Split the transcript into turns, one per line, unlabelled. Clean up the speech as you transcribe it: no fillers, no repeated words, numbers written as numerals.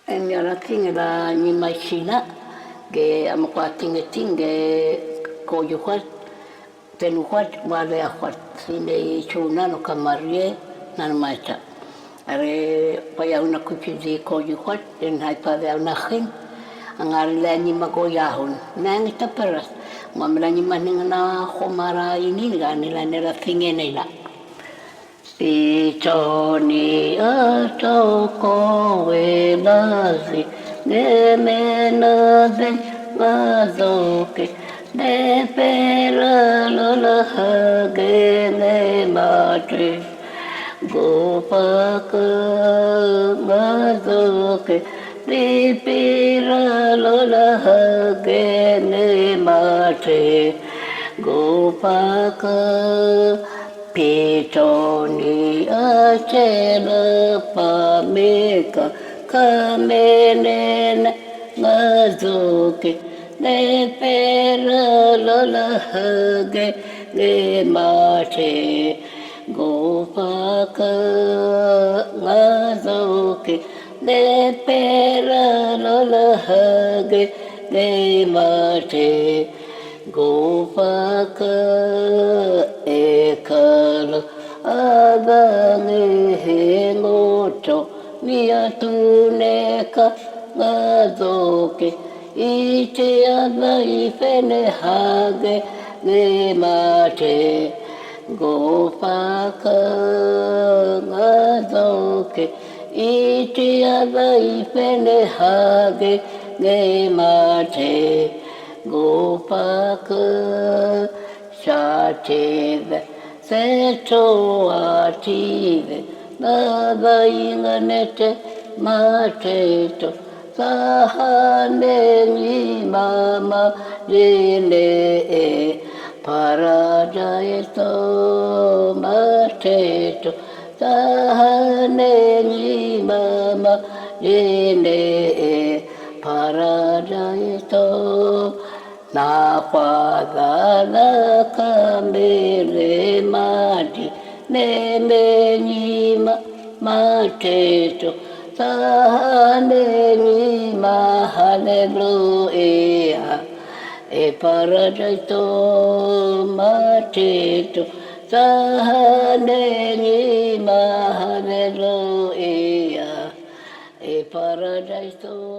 E mea la tinga la ni mai sina, ke amakwa tinga tinga ko yu kwat, tenu kwat, wale a kwat, sine i chunano kamarie, nana maita. Are pai au na kuchi di ko yu kwat, en hai pave au na khin, angari le ni mako yahun, nangi taperas, mamela ni maninga na khomara iniga, nila nela tinga nila. I toni a toko e lazi, ne me na de mazoke, ne pera lola hage ne matre, gopaka mazoke, ne pera lola hage ne matre, gopaka Pitoni acela pameka kamenene ngazuke ne pera lola hage ne mate gopaka ngazuke ne pera lola hage ne mate Gopaka ekala agane hengoto miatuneka gazoke ite ana ifene hage ne mate Gopaka gazoke ite ana ifene hage ne mate Gopaka shative seto ative nada inganete mateto sahane ni mama dine paradaito mateto sahane ni mama dine paradaito na kwagala kambele mati ne menyima mateto sahane nyima hallelujah e paradaito mateto sahane nyima hallelujah e paradaito